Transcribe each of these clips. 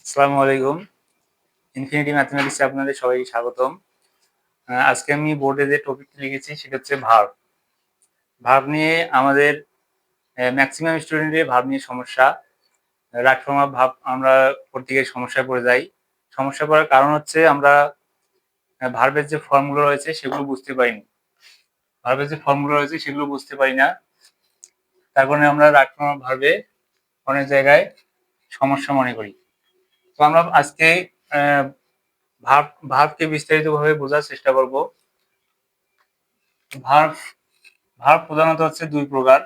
আসসালামু আলাইকুম। ইনফিনিটি ম্যাথমেটিক্সে আপনাদের সবাইকে স্বাগতম। আজকে আমি বোর্ডে যে টপিকটি লিখেছি সেটা হচ্ছে ভার্ব। ভার্ব নিয়ে আমাদের ম্যাক্সিমাম স্টুডেন্টের ভার্ব নিয়ে সমস্যা। রাইট ফর্ম অফ ভার্ব আমরা করতে গিয়ে সমস্যায় পড়ে যাই। সমস্যা পড়ার কারণ হচ্ছে আমরা ভার্বের যে ফর্মগুলো রয়েছে সেগুলো বুঝতে পারিনি। ভার্বের যে ফর্মগুলো রয়েছে সেগুলো বুঝতে পারি না। তার কারণে আমরা রাইট ফর্ম অফ ভার্বে অনেক জায়গায় সমস্যা মনে করি। তো আমরা আজকে ভার্বকে বিস্তারিতভাবে বোঝার চেষ্টা করব। ভার্ব ভার্ব প্রধানত হচ্ছে দুই প্রকার।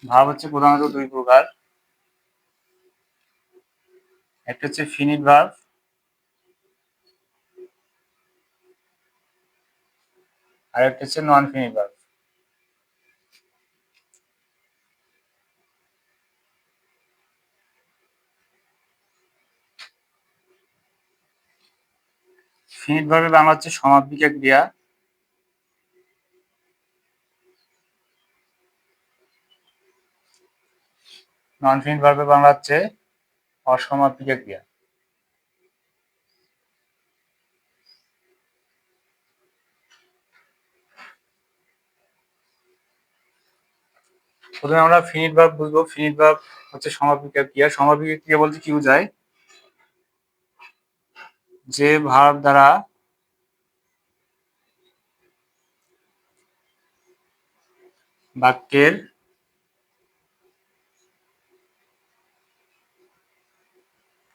ভার্ব হচ্ছে প্রধানত দুই প্রকার। একটা হচ্ছে ফিনিট ভার্ব, আর একটা হচ্ছে নন ফিনিট ভার্ব। ফিনিট ভার্বের বাংলা হচ্ছে সমাপিকা ক্রিয়া। নন ফিনিট ভার্বের বাংলা হচ্ছে অসমাপিকা ক্রিয়া। প্রথমে আমরা ফিনিট ভার্ব বুঝবো। ফিনিট ভার্ব হচ্ছে সমাপিকা ক্রিয়া। সমাপিকা ক্রিয়া বলতে কি বোঝায়? যে ভার্ব দ্বারা বাক্যের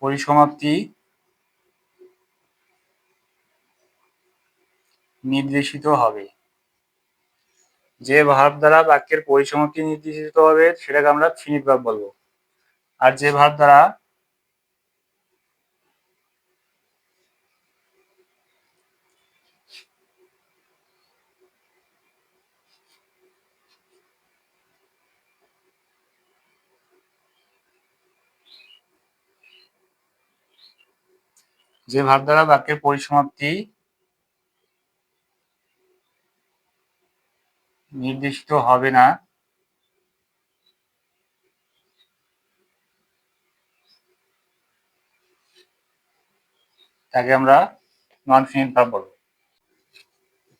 পরিসমাপ্তি নির্দেশিত হবে। যে ভার্ব দ্বারা বাক্যের পরিসমাপ্তি নির্দেশিত হবে সেটাকে আমরা ফিনিট ভার্ব বলবো। আর যে ভার্ব দ্বারা বাক্যের পরিসমাপ্তি নির্দেশিত হবে না তাকে আমরা নন ফিনিট ভার্ব বলবো।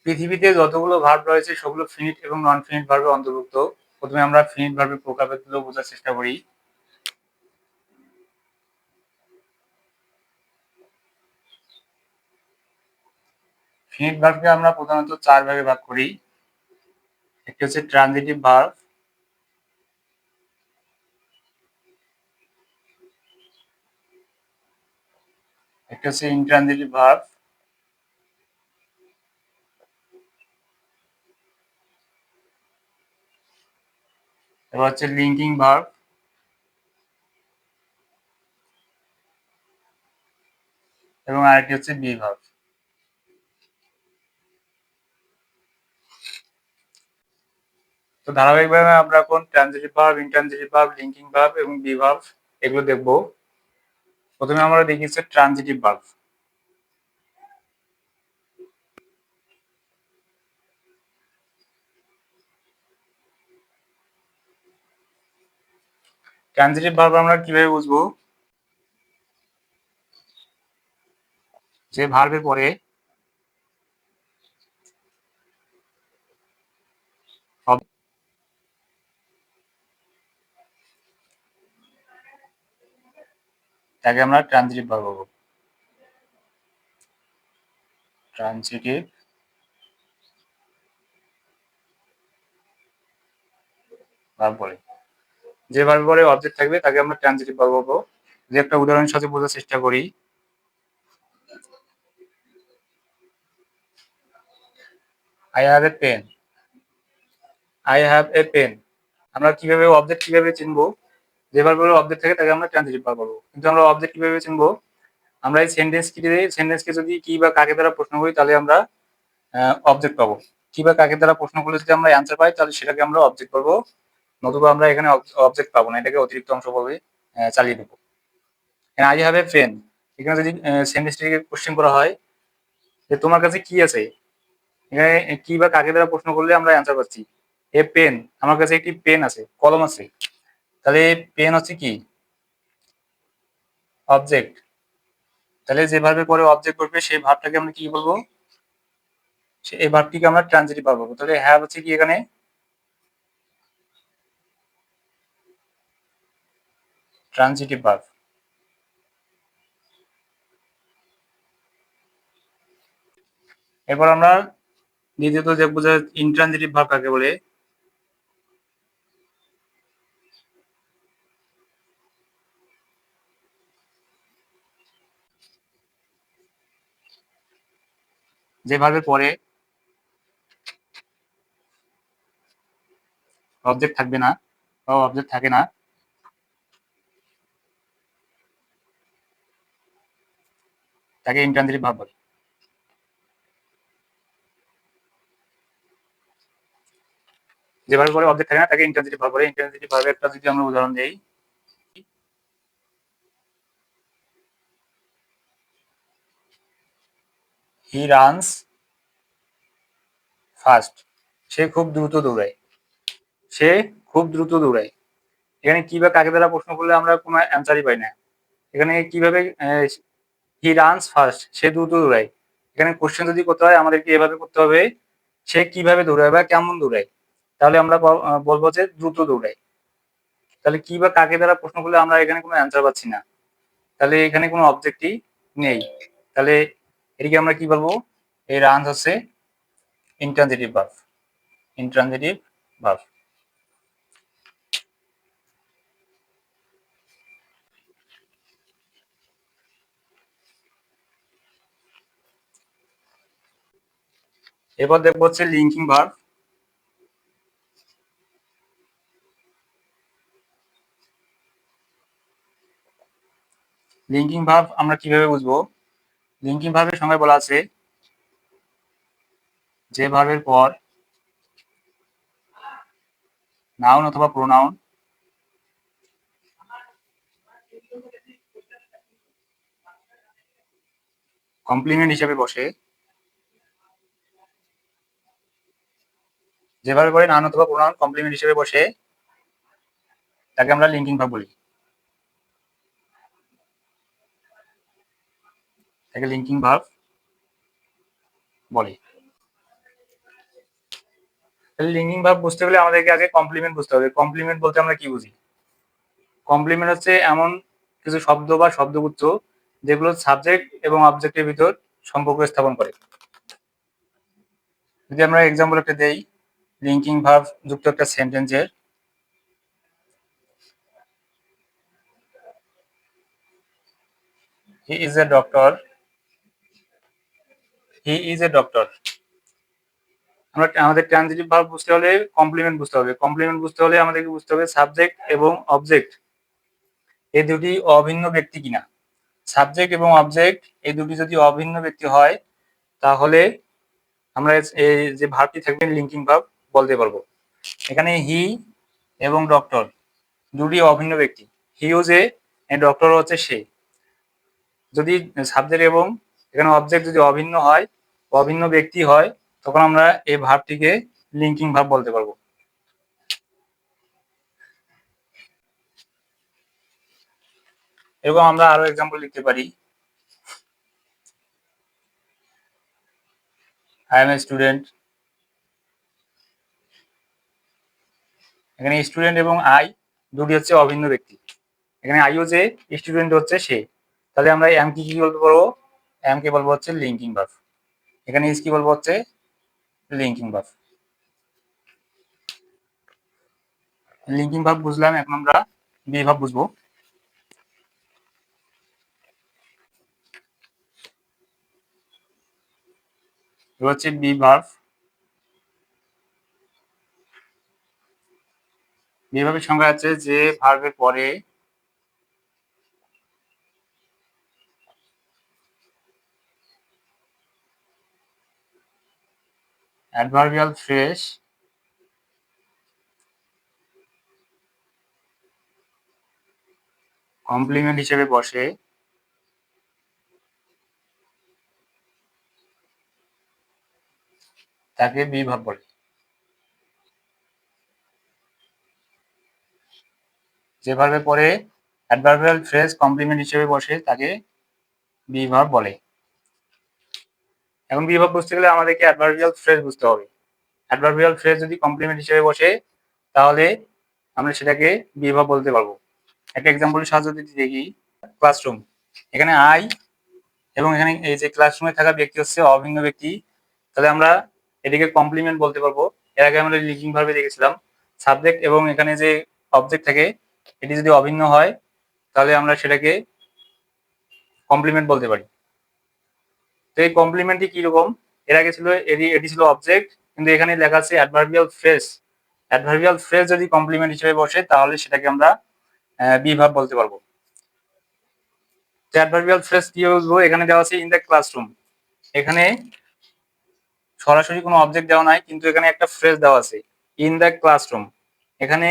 পৃথিবীতে যতগুলো ভার্ব রয়েছে সবগুলো ফিনিট এবং নন ফিনিট ভার্বের অন্তর্ভুক্ত। প্রথমে আমরা ফিনিট ভার্বের প্রকারভেদগুলো বোঝার চেষ্টা করি। ফিনিট ভার্বকে আমরা প্রধানত চার ভাগে ভাগ করি। একটি হচ্ছে ট্রানজিটিভ ভার্ব, একটা হচ্ছে ইনট্রানজিটিভ ভার্ব, এবার হচ্ছে লিঙ্কিং ভার্ব, এবং আরেকটি হচ্ছে বি ভার্ব। তো ধারাবাহিকভাবে আমরা এখন transitive verb, intransitive verb, linking verb এবং বি ভার্ব এগুলো দেখব। প্রথমে আমরা দেখি হচ্ছে ট্রানজিটিভ ভার্ব। ট্রানজিটিভ ভার্ব আমরা কিভাবে বুঝবো? যে ভার্বের পরে তাকে আমরা ট্রানজিটিভ ভার্ব বলবো। ট্রানজিটিভ ভার্ব বলে। যে ভার্বের পরে অবজেক্ট থাকবে তাকে আমরা ট্রানজিটিভ ভার্ব বলবো। যে একটা উদাহরণের সাথে বোঝার চেষ্টা করি। I have a pen. I have a pen. আমরা কিভাবে অবজেক্ট কিভাবে চিনবো? যে ভার্বের অবজেক্ট থাকে তাকে আমরা ট্রানজিটিভ ভার্ব বলবো। কিন্তু আমরা অবজেক্ট কিভাবে চিনবো? আমরা এই সেন্টেন্সকে যদি কি বা কাকে দ্বারা প্রশ্ন করি তাহলে আমরা অবজেক্ট পাবো। কি বা কাকে দ্বারা প্রশ্ন করলে যদি আমরা অ্যান্সার পাই তাহলে সেটাকে আমরা অবজেক্ট বলবো। নতুবা আমরা এখানে অবজেক্ট পাবো না, এটাকে অতিরিক্ত অংশ বলে চালিয়ে দেবো। আই হ্যাভ এ পেন, এখানে যদি সেন্টেন্সটিকে কোশ্চেন করা হয় যে তোমার কাছে কি আছে, এখানে কি বা কাকে দ্বারা প্রশ্ন করলে আমরা অ্যান্সার পাচ্ছি। এ পেন, আমার কাছে একটি পেন আছে, কলম আছে, তাহলে পেন হচ্ছে কি অবজেক্ট। তাহলে যে ভার্বের পরে অবজেক্ট বসবে সেই ভার্বটাকে আমরা কি বলবো, এই ভার্বটিকে আমরা ট্রানজিটিভ ভার্ব বলবো। তাহলে হ্যাভ হচ্ছে কি এখানে ট্রানজিটিভ ভার্ব। এরপর আমরা দ্বিতীয়ত দেখবো যে ইনট্রানজিটিভ ভার্ব কাকে বলে। যে ভার্বের পরে অবজেক্ট থাকবে না বা অবজেক্ট থাকে না, তাকে ইনট্রানজিটিভ ভার্ব বলে। যে ভার্বের পরে অবজেক্ট থাকে না তাকে ইনট্রানজিটিভ ভার্ব বলে। ইনট্রানজিটিভ ভার্বের একটা যদি আমরা উদাহরণ দেই, হি রানস ফাস্ট, সে খুব দ্রুত দৌড়ায়। সে খুব দ্রুত দৌড়ায়, এখানে কি বা কাকে দ্বারা প্রশ্ন করলে আমরা কোনো অ্যান্সারই পাই না। এখানে কিভাবে হি রানস ফার্স্ট, সে দ্রুত দৌড়ায়। এখানে কোশ্চেন যদি করতে হয় আমাদেরকে এভাবে করতে হবে, সে কিভাবে দৌড়ায় বা কেমন দৌড়ায়, তাহলে আমরা বলবো যে দ্রুত দৌড়ায়। তাহলে কি বা কাকে দ্বারা প্রশ্ন করলে আমরা এখানে কোনো অ্যান্সার পাচ্ছি না, তাহলে এখানে কোনো অবজেক্টই নেই। তাহলে এটিকে আমরা কি বলবো, এই রানস হচ্ছে ইনট্রানজিটিভ ভার্ব। Intransitive verb. এরপর দেখবো হচ্ছে লিঙ্কিং ভার্ব। লিঙ্কিং ভার্ব আমরা কিভাবে বুঝবো, লিঙ্কিং ভার্বের সংজ্ঞায় বলা আছে যে ভার্বের পর নাউন অথবা প্রোনাউন কমপ্লিমেন্ট হিসেবে বসে, যে ভার্বের পরে নাউন অথবা প্রোনাউন কমপ্লিমেন্ট হিসেবে বসে তাকে আমরা লিঙ্কিং ভার্ব বলি। তাকে লিঙ্কিং ভার্ব বলে। তাহলে লিঙ্কিং ভার্ব বুঝতে গেলে আমাদেরকে আগে কমপ্লিমেন্ট বুঝতে হবে। কমপ্লিমেন্ট বলতে আমরা কি বুঝি, কমপ্লিমেন্ট হচ্ছে এমন কিছু শব্দ বা শব্দগুচ্ছ যেগুলো সাবজেক্ট এবং অবজেক্টের ভিতর সম্পর্ক স্থাপন করে। যদি আমরা এক্সাম্পল একটা দেই, লিঙ্কিং ভার্ব যুক্ত একটা সেন্টেন্সের, he is a doctor, he is a doctor. আমরা আমাদের ট্রানজিটিভ ভার্ব বুঝতে হলে কমপ্লিমেন্ট বুঝতে হবে। কমপ্লিমেন্ট বুঝতে হলে আমাদেরকে বুঝতে হবে সাবজেক্ট এবং অবজেক্ট এই দুটি অভিন্ন ব্যক্তি কিনা। সাবজেক্ট এবং অবজেক্ট এই দুটি যদি অভিন্ন ব্যক্তি হয় তাহলে আমরা এই যে ভার্বটি থাকবে লিঙ্কিং ভার্ব বলতে পারবো। এখানে হি এবং ডক্টর দুটি অভিন্ন ব্যক্তি, হিও যে, ডক্টর হচ্ছে সে। যদি সাবজেক্ট এবং এখানে অবজেক্ট যদি অভিন্ন হয়, অভিন্ন ব্যক্তি হয়, তখন আমরা এই ভার্বটিকে লিঙ্কিং ভার্ব বলতে পারবো। এরকম আমরা আরো এক্সাম্পল লিখতে পারি, আই এম এ স্টুডেন্ট। এখানে স্টুডেন্ট এবং আই দুটি হচ্ছে অভিন্ন ব্যক্তি। এখানে আইও যে, স্টুডেন্ট হচ্ছে সে। তাহলে আমরা এম কি কি বলতে পারবো, এম কে বলবো হচ্ছে লিঙ্কিং ভার্ব। এখানে ইজ কি বলবো হচ্ছে লিঙ্কিং ভার্ব। লিঙ্কিং ভার্ব বুঝলাম, এখন আমরা বি ভার্ব বুঝবো। এবার হচ্ছে বি ভার্ব। বি ভার্বের সংজ্ঞা আছে যে ভার্বের পরে অ্যাডভার্বিয়াল ফ্রেজ কমপ্লিমেন্ট হিসেবে বসে তাকে বি ভার্ব বলে। যে ভার্বের পরে অ্যাডভার্বিয়াল ফ্রেজ কমপ্লিমেন্ট হিসেবে বসে তাকে বি ভার্ব বলে। এখন বি ভার্ব বুঝতে গেলে আমাদেরকে অ্যাডভার্বিয়াল ফ্রেজ বুঝতে হবে। অ্যাডভার্বিয়াল ফ্রেজ যদি কমপ্লিমেন্ট হিসেবে বসে তাহলে আমরা সেটাকে বি ভার্ব বলতে পারবো। একটা এক্সাম্পলের সাহায্যে যদি দেখি, ক্লাসরুম, এখানে আই এবং এখানে এই যে ক্লাসরুমে থাকা ব্যক্তি হচ্ছে অভিন্ন ব্যক্তি, তাহলে আমরা এটিকে কমপ্লিমেন্ট বলতে পারবো। এর আগে আমরা লিঙ্কিং ভার্বে দেখেছিলাম সাবজেক্ট এবং এখানে যে অবজেক্ট থাকে এটি যদি অভিন্ন হয় তাহলে আমরা সেটাকে কমপ্লিমেন্ট বলতে পারি। তো এই কমপ্লিমেন্টটি কিরকম, এর আগে ছিল এটি ছিল অবজেক্ট, কিন্তু এখানে লেখা আছে অ্যাডভার্বিয়াল ফ্রেজ। অ্যাডভার্বিয়াল ফ্রেজ যদি কমপ্লিমেন্ট হিসেবে বসে তাহলে সেটাকে আমরা বি ভার্ব বলতে পারবো। অ্যাডভার্বিয়াল ফ্রেজ কি বলবো, এখানে দেওয়া আছে ইন দ্য ক্লাসরুম, এখানে সরাসরি কোনো অবজেক্ট দেওয়া নাই কিন্তু এখানে একটা ফ্রেজ দেওয়া আছে ইন দ্য ক্লাসরুম। এখানে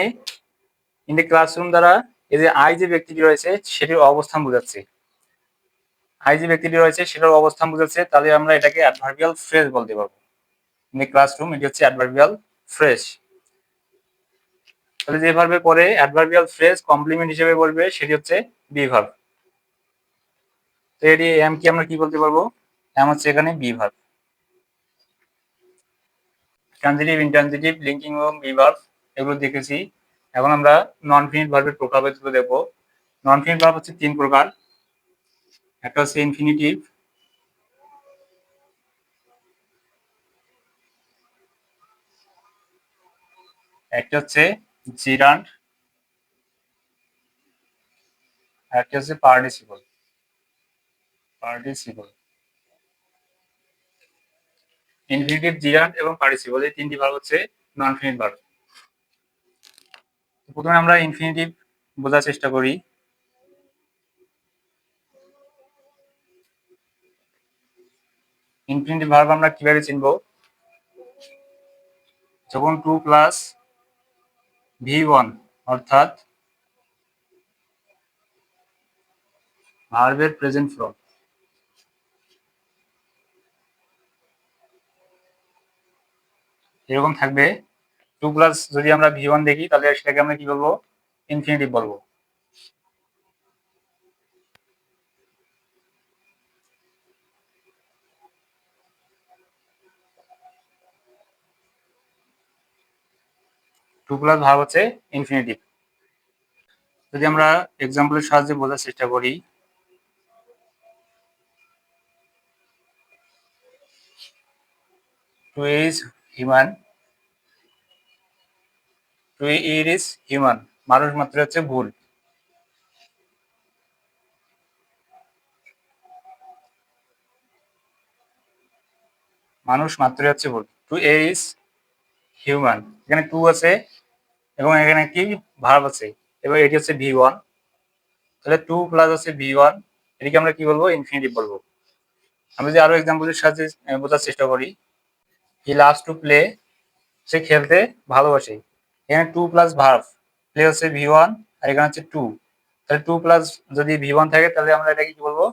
ইন দ্য ক্লাসরুম দ্বারা এই যে আই যে ব্যক্তিটি রয়েছে সেটির অবস্থান বোঝাচ্ছে, আই যে ব্যক্তিটি রয়েছে সেটার অবস্থান বোঝাচ্ছে, তাহলে আমরা এটাকে অ্যাডভার্বিয়াল ফ্রেজ বলতে পারবো। ইন দ্য ক্লাসরুম এটি হচ্ছে অ্যাডভার্বিয়াল ফ্রেজ। তাহলে যে ভার্বের পরে অ্যাডভার্বিয়াল ফ্রেজ কমপ্লিমেন্ট হিসেবে বলবে সেটি হচ্ছে বি ভার্ব। তো এটি এম কি আমরা কি বলতে পারবো, এম হচ্ছে এখানে be verb. Transitive, intransitive, linking এবং বি ভার্ব এগুলো দেখেছি। এখন আমরা নন ফিনিট ভার্বের প্রকারভেদগুলো দেখবো। নন ফিনিট ভার্ব হচ্ছে তিন প্রকার। একটা হচ্ছে ইনফিনিটিভ, একটা হচ্ছে জিরান্ড, আর একটা হচ্ছে পার্টিসিপল। পার্টিসিপল, ইনফিনিটিভ, জিরান্ড এবং পার্টিসিপল এই তিনটি ভার্ব হচ্ছে নন ফিনিট ভার্ব। প্রথমে আমরা ইনফিনিটিভ বোঝার চেষ্টা করি। ইনফিনিটিভ ভার্ব আমরা কিভাবে চিনবো, যখন টু প্লাস ভি ওয়ান অর্থাৎ ভার্বের প্রেজেন্ট ফর্ম এরকম থাকবে, টু প্লাস যদি আমরা ভি ওয়ান দেখি তাহলে সেটাকে আমরা কি বলবো, ইনফিনিটিভ বলবো। টু প্লাস ভার্ব হচ্ছে ইনফিনিটিভ। যদি আমরা এক্সাম্পলের সাহায্যে বোঝার চেষ্টা করি, to is human, to eat is human, মানুষ মাত্র হচ্ছে ভুল। মানুষ মাত্রই হচ্ছে ভুল। টু ইজ হিউম্যান, এখানে টু আছে এবং এখানে কি ভার্ব আছে এবং এটি হচ্ছে ভি ওয়ান, তাহলে টু প্লাস হচ্ছে ভি ওয়ান, এটিকে আমরা কি বলবো, ইনফিনিটিভ বলবো। আমরা যদি আরো এক্সাম্পলের সাহায্যে বোঝার চেষ্টা করি, হি লাভস টু প্লে, সে খেলতে ভালোবাসে, এখানে টু প্লাস ভার্ব, প্লে হচ্ছে ভি ওয়ান আর এখানে হচ্ছে টু, তাহলে টু প্লাস যদি ভি ওয়ান থাকে তাহলে আমরা এটাকে কি বলবো,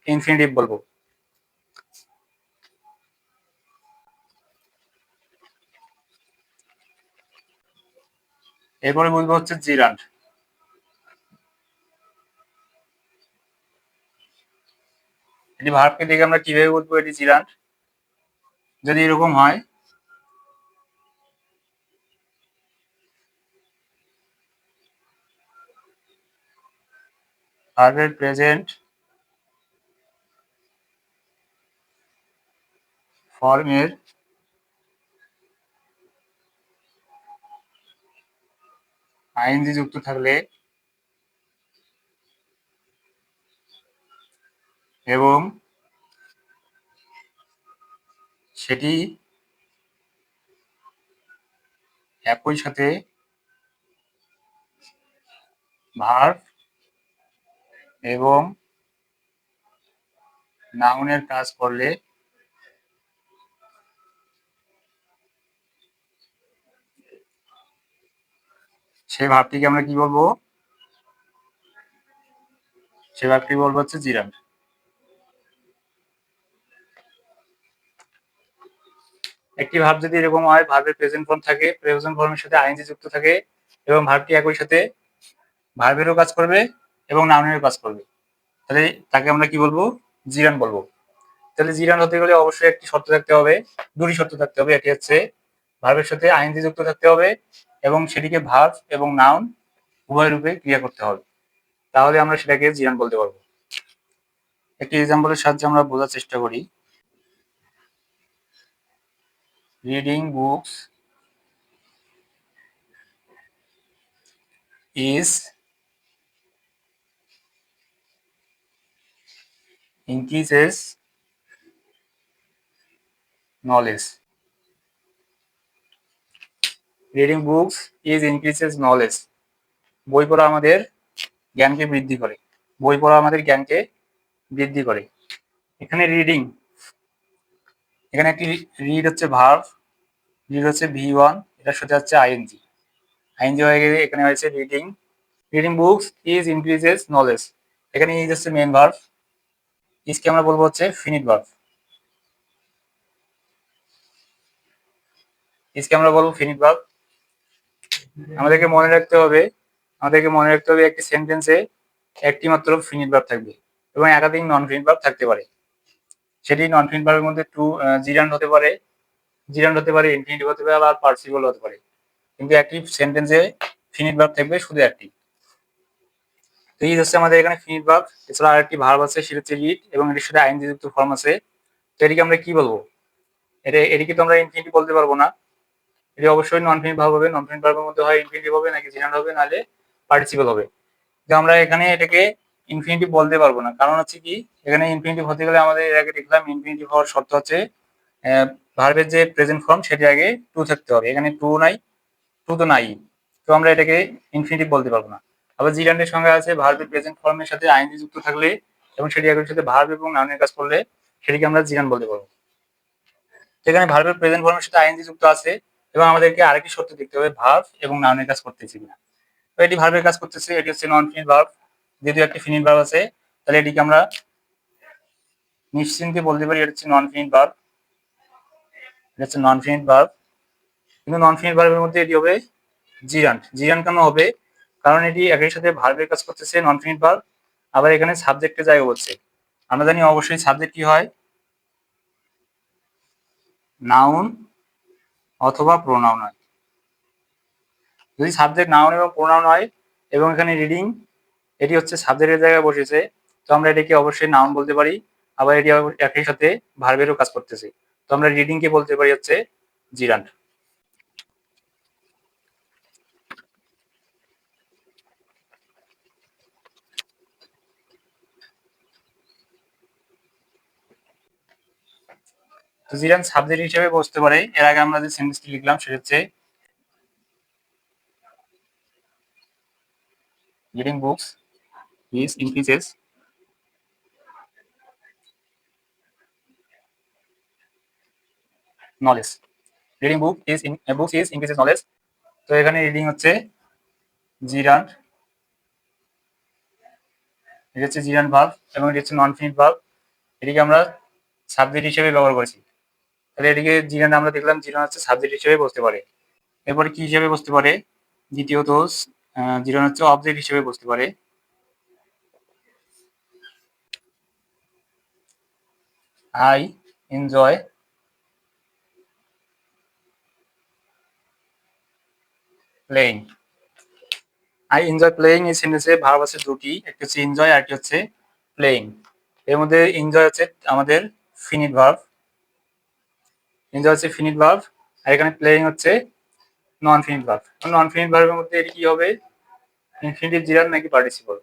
ইনফিনিটিভ বলবো। এরপরে বলবো হচ্ছে জিরান্ড। এটি ভার্বকে দেখে আমরা কিভাবে বলবো এটি জিরান্ড, যদি এরকম হয়, ভার্বের প্রেজেন্ট ফর্মের আইএনজি যুক্ত থাকলে এবং সেটি একই সাথে ভার্ব এবং নাউনের কাজ করলে সেই ভার্বটিকে আমরা কি বলবো, সেই ভার্বটি বলবো হচ্ছে জিরান্ড। একটি ভার্ব যদি এরকম হয়, ভার্বের প্রেজেন্ট ফর্ম থাকে, প্রেজেন্ট ফর্মের সাথে আইএনজি যুক্ত থাকে এবং ভার্বটি একই সাথে ভার্বেরও কাজ করবে এবং নাউনেরও কাজ করবে, তাহলে তাকে আমরা কি বলবো? জিরান বলবো। তাহলে জিরান হতে গেলে অবশ্যই একটি শর্ত থাকতে হবে, দুটি শর্ত থাকতে হবে। এটি হচ্ছে ভার্বের সাথে আইএনজি যুক্ত থাকতে হবে এবং সেটিকে ভার্ব এবং নাউন উভয় রূপে ক্রিয়া করতে হবে, তাহলে আমরা সেটাকে জিরান বলতে পারবো। একটি এক্সাম্পলের সাহায্যে আমরা বোঝার চেষ্টা করি। Reading books is increases knowledge. Reading books is increases knowledge. বই পড়া আমাদের জ্ঞানকে বৃদ্ধি করে। বই পড়া আমাদের জ্ঞানকে বৃদ্ধি করে। এখানে রিডিং, এখানে একটি রিড হচ্ছে ভার্ব, রিড হচ্ছে V1, এটার সাথে হচ্ছে আইএনজি, আইএনজি হয়ে গেলে এখানে হয়েছে reading. Reading books is increases knowledge, এখানে ইজ হচ্ছে মেন ভার্ব, ইজকে আমরা বলবো হচ্ছে ফিনিট ভার্ব, ইজকে আমরা বলবো ফিনিট ভার্ব। আমাদেরকে মনে রাখতে হবে, একটি সেন্টেন্সে একটি মাত্র ফিনিট ভার্ব থাকবে এবং একাধিক নন ফিনিট ভার্ব থাকতে পারে। সেটি নন ফিনিট ভার্বের মধ্যে জিরান্ড হতে পারে, ইনফিনিটিভ হতে পারে, আবার পার্টিসিপল হতে পারে, কিন্তু একটি সেন্টেন্সে ফিনিট ভার্ব থাকবে শুধু একটি। তো ইজ হচ্ছে আমাদের এখানে ফিনিট ভার্ব। এছাড়া আরেকটি ভার্ব আছে, সেটা হচ্ছে রিড এবং এটির সাথে আইএনজি যুক্ত ফর্ম আছে। তো এটিকে আমরা কি বলবো? এটিকে তো আমরা ইনফিনিটিভ বলতে পারবো না, এটি অবশ্যই নন ফিনিট ভার্ব হবে। নন ফিনিট ভার্বের মধ্যে হয় ইনফিনিটিভ হবে, নাকি জিরান্ড হবে, নাহলে পার্টিসিপল হবে। তো আমরা এখানে এটাকে ইনফিনিটিভ বলতে পারবো না, কারণ হচ্ছে কি, এখানে ইনফিনিটিভ হতে গেলে আমাদের এর আগে দেখলাম ইনফিনিটিভ হওয়ার শর্ত হচ্ছে ভার্বের যে প্রেজেন্ট ফর্ম সেটি আগে টু থাকতে হবে। এখানে টু নাই, টু তো নাই, তো আমরা এটাকে ইনফিনিটিভ বলতে পারবো না। আবার জিরান্ডের সঙ্গে আছে ভার্বের প্রেজেন্ট ফর্মের সাথে আইএনজি যুক্ত থাকলে এবং সেটি একই সাথে ভার্ব এবং নাউনের কাজ করলে সেটিকে আমরা জিরান্ড বলতে পারবো। এখানে ভার্বের প্রেজেন্ট ফর্মের সাথে আইএনজি যুক্ত আছে এবং আমাদেরকে আরেকটি শর্ত দেখতে হবে, ভার্ব এবং নাউনের কাজ করতেছে কিনা। তো এটি ভার্বের কাজ করতেছে, এটি হচ্ছে নন ফিনিট ভার্ব। যেহেতু একটি ফিনিট ভার্ব আছে, তাহলে এটিকে আমরা নিশ্চিন্তে বলতে পারি এটা হচ্ছে নন ফিনিট ভার্ব, এটা হচ্ছে নন ফিনিট ভার্ব। কিন্তু নন ফিনিট ভার্বের মধ্যে এটি হবে জিরান্ড। জিরান্ড কেন হবে? কারণ এটি একই সাথে ভার্বের কাজ করতেছে, নন ফিনিট ভার্ব, আবার এখানে সাবজেক্টের জায়গা হচ্ছে। আমরা জানি অবশ্যই সাবজেক্ট কি হয়? নাউন অথবা প্রোনাউন হয়। যদি সাবজেক্ট নাউন এবং প্রোনাউন হয় এবং এখানে রিডিং এটি হচ্ছে সাবজেক্টের জায়গায় বসেছে, তো আমরা এটাকে অবশ্যই নাউন বলতে পারি। আবার এটি একই সাথে ভার্বেরও কাজ করতেছে, তো আমরা রিডিং কে বলতে পারি হচ্ছে জিরান্ড। তো জিরান্ড সাবজেক্ট হিসেবে বসতে পারে। এর আগে আমরা যে সেন্টেন্সটি লিখলাম সেটা হচ্ছে reading books is increases knowledge. Reading books is increases knowledge. তো এখানে রিডিং হচ্ছে জিরান্ড, এটা হচ্ছে জিরান্ড ভার্ব এবং এটা হচ্ছে নন ফিনিট ভার্ব। এটিকে আমরা সাবজেক্ট হিসেবে ব্যবহার করেছি, তাহলে এটিকে জিরান্ড আমরা দেখলাম জিরান্ড হচ্ছে সাবজেক্ট হিসেবে বসতে পারে। এরপরে কি হিসেবে বসতে পারে? দ্বিতীয়ত জিরান্ড হচ্ছে অবজেক্ট হিসেবে বসতে পারে। I enjoy playing. I enjoy playing এই সেন্টেন্সে ভার্ব আছে দুটি, একটি হচ্ছে এনজয় আর একটি হচ্ছে প্লেইং। এর মধ্যে এনজয় হচ্ছে আমাদের ফিনিট ভার্ব, এনজয় হচ্ছে ফিনিট ভার্ব, আর এখানে প্লেইং হচ্ছে নন ফিনিট ভার্ব। নন ফিনিট ভার্বের মধ্যে এটি কি হবে? ইনফিনিটিভ জিরান নাকি পার্টিসিপল?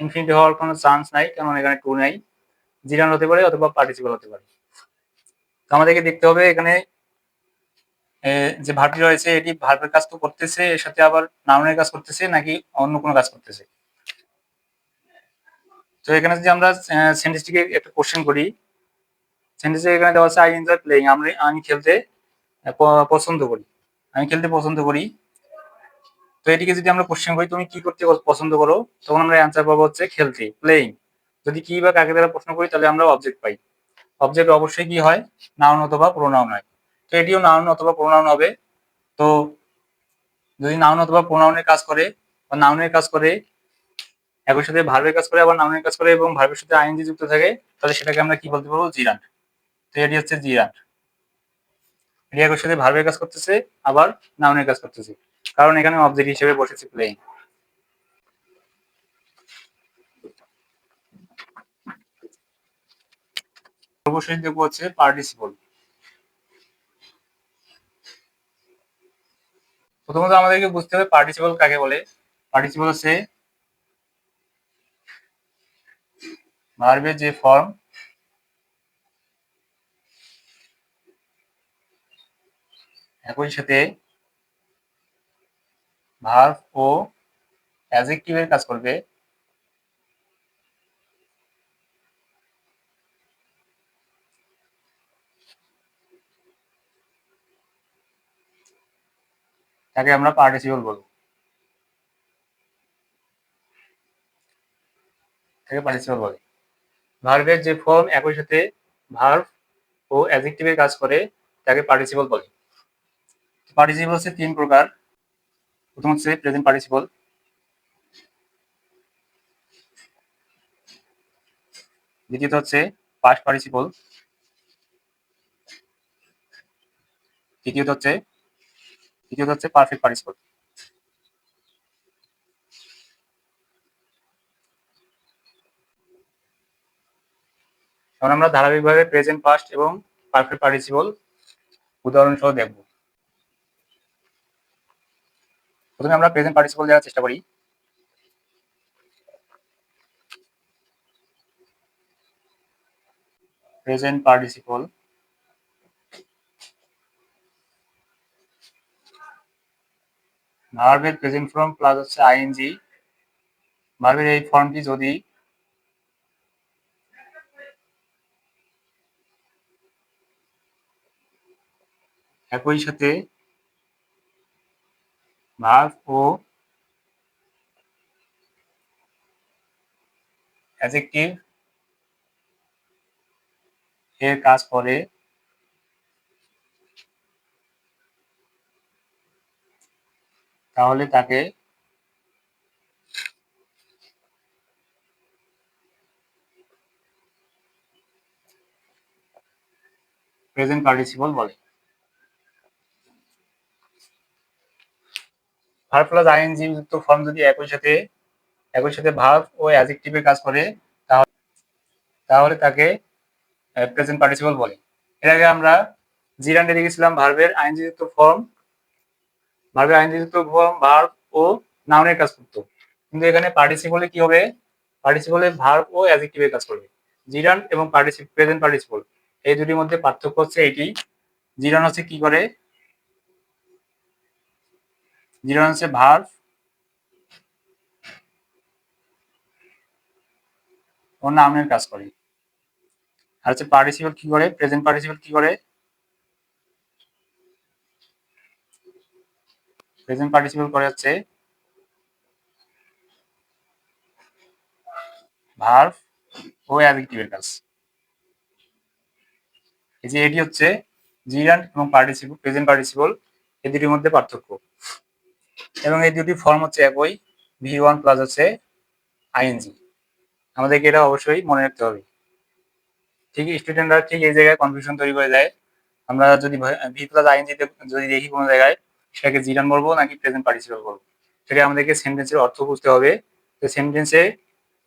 ইনফিনিটিভ হওয়ার কোনো চান্স নাই, কারণ এখানে টু নাই। জিরান হতে পারে অথবা পার্টিসিপল হতে পারে। তো আমাদেরকে দেখতে হবে এখানে যে ভার্বটি রয়েছে এটি ভার্বের কাজ তো করতেছে, এর সাথে আবার নাউনের কাজ করতেছে নাকি অন্য কোনো কাজ করতেছে। তো এখানে যদি আমরা সেন্টেন্সটিকে একটা কোশ্চেন করি, সেন্টেন্সে এখানে দেওয়া আছে আই এনজয় প্লেইং, আমি খেলতে পছন্দ করি, আমি খেলতে পছন্দ করি। তো এটিকে যদি আমরা কোশ্চেন করি তুমি কি করতে পছন্দ করো, তখন আমরা অ্যান্সার পাবো হচ্ছে খেলতে, প্লেইং। যদি কি বা কাকে দ্বারা প্রশ্ন করি তাহলে আমরা অবজেক্ট পাই। অবজেক্ট অবশ্যই কি হয়? নাউন অথবা প্রোনাউন হয়। তো এটিও নাউন অথবা প্রোনাউন হবে। তো যদি নাউন অথবা প্রোনাউনের কাজ করে বা নাউনের কাজ করে, একই সাথে ভার্বের কাজ করে, আবার নাউনের কাজ করে এবং ভার্বের সাথে আইএনজি যুক্ত থাকে, তাহলে সেটাকে আমরা কি বলতে পারবো? জিরান্ট। তো এটি হচ্ছে জিরান্ট। এটি একই সাথে ভার্বের কাজ করতেছে, আবার নাউনের কাজ করতেছে, কারণ এখানে অবজেক্ট হিসেবে বসেছে প্লেইং। সর্বশেষ দেখবো হচ্ছে পার্টিসিপল। প্রথমত আমাদেরকে বুঝতে হবে পার্টিসিপল কাকে বলে। পার্টিসিপল হচ্ছে ভার্বের যে ফর্ম, একই সাথে ভার্ব ও অ্যাডজেক্টিভের কাজ করবে, তাকে আমরা পার্টিসিপল বলবো। তাকে পার্টিসিপল বলে। ভার্বের যে ফর্ম একই সাথে ভার্ব ও অ্যাডজেক্টিভের কাজ করে, তাকে পার্টিসিপল বলে। পার্টিসিপল হচ্ছে 3 প্রকার। প্রথম হচ্ছে প্রেজেন্ট পার্টিসিপল, দ্বিতীয়ত হচ্ছে পাস্ট পার্টিসিপল, তৃতীয়ত হচ্ছে পারফেক্ট পার্টিসিপল। এখন আমরা ধারাবাহিকভাবে প্রেজেন্ট, পাস্ট এবং পারফেক্ট পার্টিসিপল উদাহরণ সহ দেখব। প্রথমে আমরা প্রেজেন্ট পার্টিসিপল দেওয়ার চেষ্টা করি। প্রেজেন্ট পার্টিসিপল ভার্বের প্রেজেন্ট ফর্ম প্লাস হচ্ছে আইএনজি। ভার্বের এই ফর্মটি যদি একই সাথে ভার্ব ও অ্যাডজেক্টিভ এর কাজ করে, তাহলে তাকে প্রেজেন্ট পার্টিসিপল বলে। ভার্ব প্লাস আইএনজি যুক্ত ফর্ম যদি একই সাথে ভার্ব ও অ্যাডজেক্টিভের কাজ করে, তাহলে তাকে প্রেজেন্ট পার্টিসিপল বলে। এর আগে আমরা জিরান্ডে দেখেছিলাম ভার্বের আইনজি যুক্ত ফর্ম ভার্ব ও নাউনের কাজ করতো, কিন্তু এখানে পার্টিসিপলে কি হবে? পার্টিসিপলে ভার্ব ও অ্যাডজেক্টিভের কাজ করবে। জিরান্ড এবং প্রেজেন্ট পার্টিসিপল এই দুটির মধ্যে পার্থক্য হচ্ছে এইটি। জিরান্ড হচ্ছে কি করে? জিরান্ড হচ্ছে ভার্ব ও নাউনের কাজ করে। আর হচ্ছে পার্টিসিপল কি করে? প্রেজেন্ট পার্টিসিপল কি করে? প্রেজেন্ট পার্টিসিপল করে হচ্ছে ভার্ব ও অ্যাডজেক্টিভের কাজ। এই যে এটি হচ্ছে জিরান্ড এবং প্রেজেন্ট পার্টিসিপল এই দুটির মধ্যে পার্থক্য। এবং এই দুটি ফর্ম হচ্ছে একই, V1 প্লাস হচ্ছে আইএনজি। আমাদেরকে এটা অবশ্যই মনে রাখতে হবে। ঠিক স্টুডেন্টরা ঠিক এই জায়গায় কনফিউশন তৈরি করে দেয়। আমরা যদি ভি প্লাস আইএনজিতে যদি দেখি কোনো জায়গায়, সেটাকে জিরান বলবো নাকি প্রেজেন্ট পার্টিসিপল বলবো, সেটা আমাদেরকে সেন্টেন্সের অর্থ বুঝতে হবে। তো সেন্টেন্সে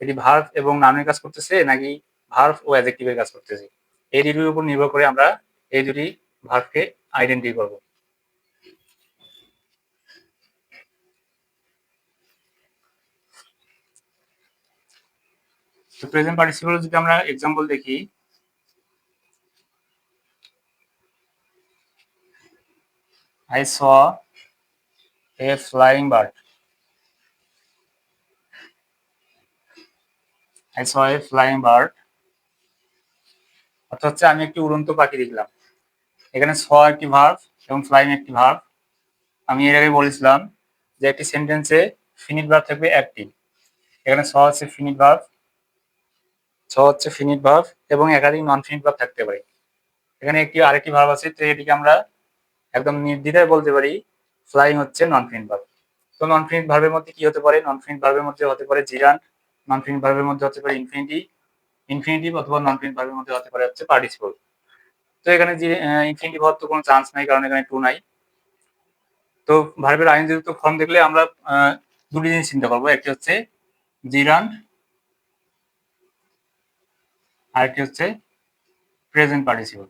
এটি ভার্ব এবং নাউনের কাজ করতেছে নাকি ভার্ব ও অ্যাডজেক্টিভের কাজ করতেছে, এই দুটির উপর নির্ভর করে আমরা এই দুটি ভার্বকে আইডেন্টিফাই করব। তো প্রেজেন্ট পার্টিসিপল যদি আমরা এক্সাম্পল দেখি, I saw a flying bird. I saw a flying bird অর্থাৎ হচ্ছে আমি একটি উড়ন্ত পাখি দেখলাম। এখানে স একটি ভার্ব এবং ফ্লাইং একটি ভার্ব। আমি এর আগে বলেছিলাম যে একটি সেন্টেন্সে ফিনিট ভার্ব থাকবে একটি। এখানে স হচ্ছে ফিনিট ভার্ব এবং একাধিক নন ফিনিট ভার্ব থাকতে পারে। এখানে আরেকটি ভার্ব আছে, তো এটিকে আমরা একদম নির্দ্বিধায় বলতে পারি ফ্লাইং হচ্ছে নন ফিনিট ভার্ব। তো নন ফিনিট ভার্বের মধ্যে কি হতে পারে? নন ফিনিট ভার্বের মধ্যে হতে পারে জিরান্ড, নন ফিনিট ভার্বের মধ্যে হতে পারে ইনফিনিটিভ অথবা নন ফিনিট ভার্বের মধ্যে হতে পারে হচ্ছে পার্টিসিপল। তো এখানে যে ইনফিনিটিভ হওয়ার তো কোনো চান্স নাই, কারণ এখানে টু নাই। তো ভার্বের আইনযুক্ত ফর্ম দেখলে আমরা দুটি জিনিস চিন্তা করবো, একটি হচ্ছে জিরান্ড, আরেকটি হচ্ছে প্রেজেন্ট পার্টিসিপল।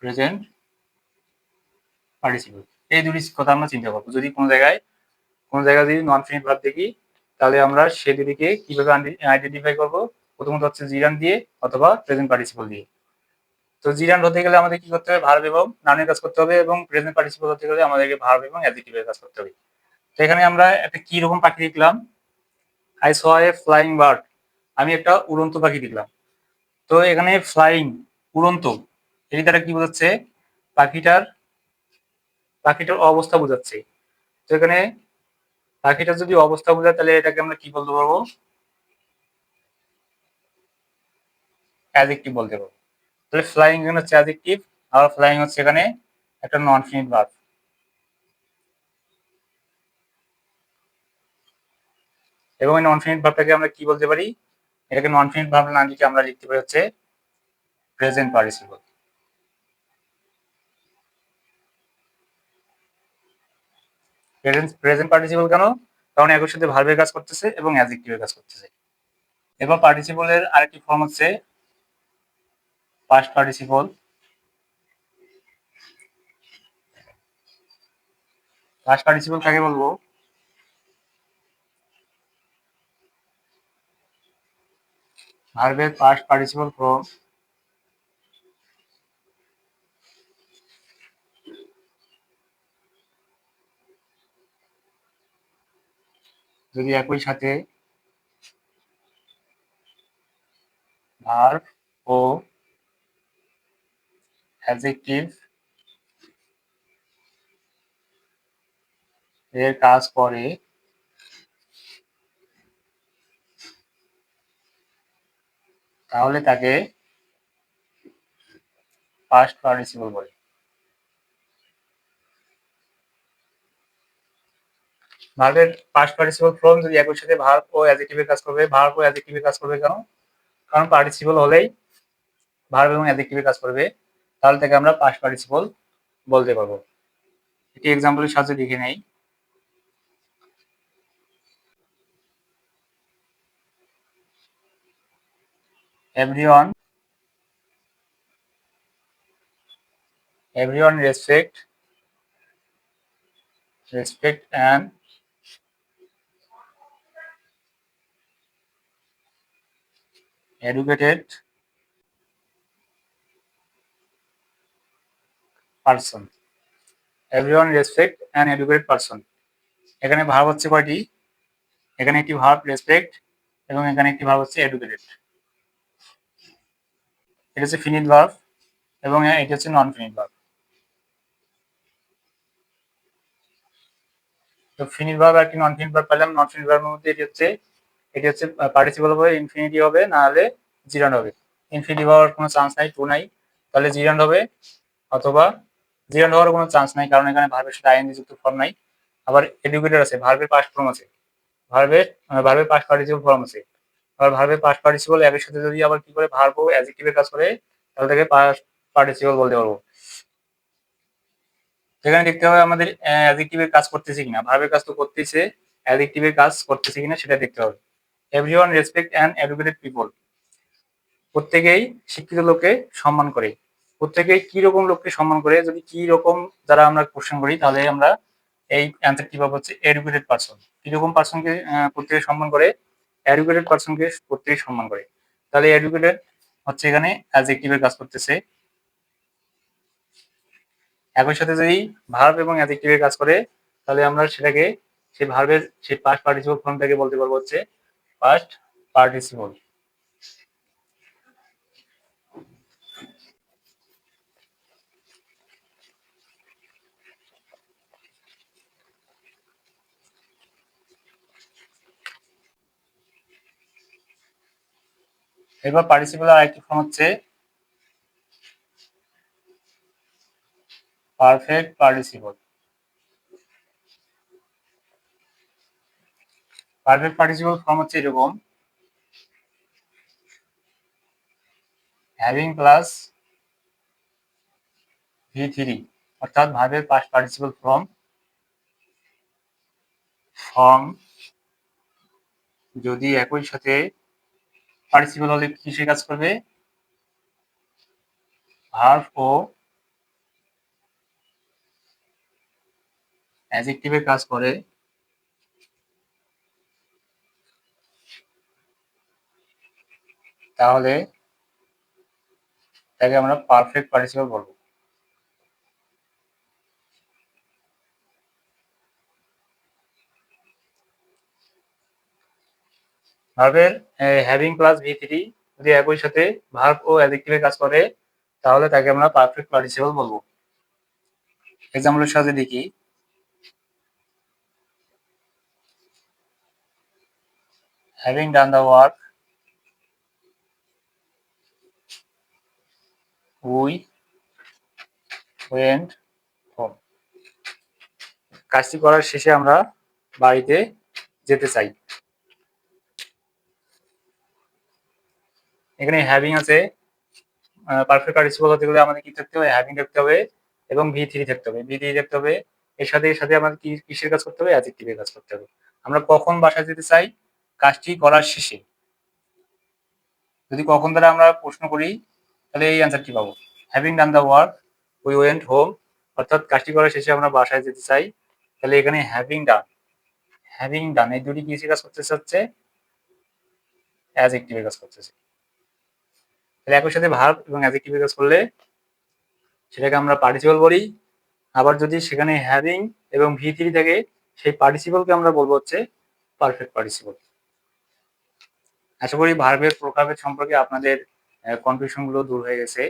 প্রেজেন্ট পার্টিসিপল, এই দুটি কথা আমরা চিন্তা করবো। যদি কোনো জায়গায় যদি নন ফিনিট ভার্ব দেখি, তাহলে আমরা সে দুটিকে কিভাবে আইডেন্টিফাই করবো? প্রথমত হচ্ছে জিরান্ড দিয়ে অথবা প্রেজেন্ট পার্টিসিপল দিয়ে। তো জিরান্ড হতে গেলে আমাদের কি করতে হবে? ভার্ব এবং নাউনের কাজ করতে হবে, এবং প্রেজেন্ট পার্টিসিপল হতে গেলে আমাদেরকে ভার্ব এবং অ্যাডজেক্টিভের কাজ করতে হবে। তো এখানে আমরা একটা কি রকম পাখি দেখলাম? I saw A flying bird, আমি একটা উড়ন্ত পাখি দেখলাম। তো এখানে ফ্লাইং, উড়ন্ত, এটি দ্বারা কি বোঝাচ্ছে? পাখিটার অবস্থা বোঝাচ্ছে। তো এখানে পাখিটার যদি অবস্থা বোঝায়, তাহলে এটাকে আমরা কি বলতে পারবো? অ্যাডজেক্টিভ বলতে পারবো। তাহলে ফ্লাইং এখানে হচ্ছে অ্যাডজেক্টিভ, আর ফ্লাইং হচ্ছে এখানে একটা নন ফিনিট ভার্ব। এবং এই নন ফিনিট ভার্বটাকে আমরা কি বলতে পারি? এটাকে নন ফিনিট ভার্ব না লিখে আমরা লিখতে পারি হচ্ছে প্রেজেন্ট পার্টিসিপল। প্রেজেন্ট পার্টিসিপল কেন? কারণ একই সাথে ভার্বের কাজ করতেছে এবং অ্যাডজেক্টিভের কাজ করতেছে। এবার পার্টিসিপলের আরেকটি ফর্ম হচ্ছে পাস্ট পার্টিসিপল। পাস্ট পার্টিসিপল কাকে বলবো? ভার্বের পাস্ট পার্টিসিপল ফর্ম যদি একই সাথে ভার্ব ও অ্যাডজেক্টিভ এর কাজ করে, তাহলে তাকে পাস্ট পার্টিসিপল বলে। ভার্বের পাস্ট পার্টিসিপল ফর্ম যদি একই সাথে ভার্ব ও অ্যাডজেক্টিভের কাজ করবে। ভার্ব ও অ্যাডজেক্টিভের কাজ করবে কেন? কারণ পার্টিসিপল হলেই ভার্ব এবং অ্যাডজেক্টিভের কাজ করবে, তাহলে তাকে আমরা পাস্ট পার্টিসিপল বলতে পারবো। এটি এক্সাম্পলের সাহায্যে দেখে নেই। Everyone respect and educated person. Everyone respect and educated person, এখানে ভার্ব হচ্ছে কয়টি? এখানে একটি ভার্ব রেসপেক্ট এবং এখানে একটি ভার্ব হচ্ছে এডুকেটেড। এটা হচ্ছে ফিনিট ভার্ব এবং এটি হচ্ছে নন ফিনিট ভার্ব। তো ফিনিট ভার্ব আর কি নন ফিনিট ভার্ব পেলাম। নন ফিনিট ভার্বের মধ্যে এটি হচ্ছে পার্টিসিপল হবে, ইনফিনিটি হবে, না হলে জিরান্ড হবে। ইনফিনিটিভ হওয়ার কোনো চান্স নাই, টু নাই, তাহলে জিরান্ড হবে, অথবা জিরান্ড হওয়ার কোনো চান্স নাই, কারণ এখানে ভার্বের সাথে আইএনজি যুক্ত ফর্ম নাই। আবার এডুকেটেড আছে, ভার্বের পাস্ট ফর্ম আছে, ভার্বের পাস্ট পার্টিসিপল ফর্ম আছে। আবার ভার্বের পাস্ট পার্টিসিপল এর সাথে যদি আবার কি করে ভার্ব ও অ্যাডজেক্টিভের কাজ করে, তাহলে তাকে পাস্ট পার্টিসিপল বলতে পারবো। সেখানে দেখতে হবে আমাদের অ্যাডজেক্টিভের কাজ করতেছে কিনা। ভার্বের কাজ তো করতেছে, অ্যাডজেক্টিভের কাজ করতেছে কিনা সেটা দেখতে হবে। Everyone respect and educated people, প্রত্যেকেই শিক্ষিত লোককে সম্মান করে। প্রত্যেকেই কি রকম লোককে সম্মান করে, যদি কি রকম দ্বারা আমরা কোশ্চেন করি, তাহলে আমরা এই অ্যান্সারটি পাবো হচ্ছে এডুকেটেড পারসন। কিরকম পারসনকে প্রত্যেকে সম্মান করে? এডুকেটেড পারসনকে প্রত্যেকে সম্মান করে। তাহলে এডুকেটেড হচ্ছে এখানে অ্যাডজেক্টিভের কাজ করতেছে। একই সাথে যদি ভার্ব এবং অ্যাডজেক্টিভের কাজ করে, তাহলে আমরা সেটাকে সেই ভার্বের সেই পাস্ট পার্টিসিপল ফর্মটাকে বলতে পারবো হচ্ছে পাস্ট পার্টিসিপল। এবার পার্টিসিপল আর আরেকটি ফর্ম হচ্ছে perfect participle. Perfect participle form হচ্ছে এরকম, হ্যাভিং প্লাস V3, অর্থাৎ ভার্বের পাস্ট পার্টিসিপল ফর্ম যদি একই সাথে পার্টিসিপল হলে কিসে কাজ করবে? ভার্ব ও অ্যাডজেক্টিভে কাজ করে, তাহলে তাকে আমরা পারফেক্ট পার্টিসিপল বলবো। ভার্বের হ্যাভিং প্লাস V3 যদি একই সাথে ভার্ব ও অ্যাডজেক্টিভে কাজ করে, তাহলে তাকে আমরা পারফেক্ট পার্টিসিপল বলবো। এক্সাম্পলের সাথে দেখি, having done the work we went home. কাজটি করার শেষে আমরা বাড়িতে যেতে চাই। এখানে হ্যাভিং আছে, পারফেক্ট পার্টিসিপল হতে গেলে আমাদের কি থাকতে হবে? হ্যাভিং থাকতে হবে এবং V3 থাকতে হবে। V3 থাকতে হবে, এর সাথে আমাদের কিসের কাজ করতে হবে? অ্যাডজেক্টিভের কাজ করতে হবে। আমরা কখন বাসায় যেতে চাই? কাজটি করার শেষে। যদি কখন দ্বারা আমরা প্রশ্ন করি, তাহলে এই অ্যান্সারটি পাবো, having done the work we went home, অর্থাৎ কাজটি করার শেষে আমরা বাসায় যেতে চাই। তাহলে এখানে হ্যাভিং ডান এই দুটি কিসের কাজ করতেছে? হচ্ছে অ্যাডজেক্টিভের কাজ করতেছে। তাহলে একই সাথে ভার্ব এবং অ্যাডজেক্টিভের কাজ করলে সেটাকে আমরা পার্টিসিপল বলি। আবার যদি সেখানে হ্যাভিং এবং V3 থাকে, সেই পার্টিসিপলকে আমরা বলবো হচ্ছে পারফেক্ট পার্টিসিপল। আশা করি ভার্বের প্রকারভেদ সম্পর্কে আপনাদের কনফিউশন গুলো দূর হয়ে গেছে।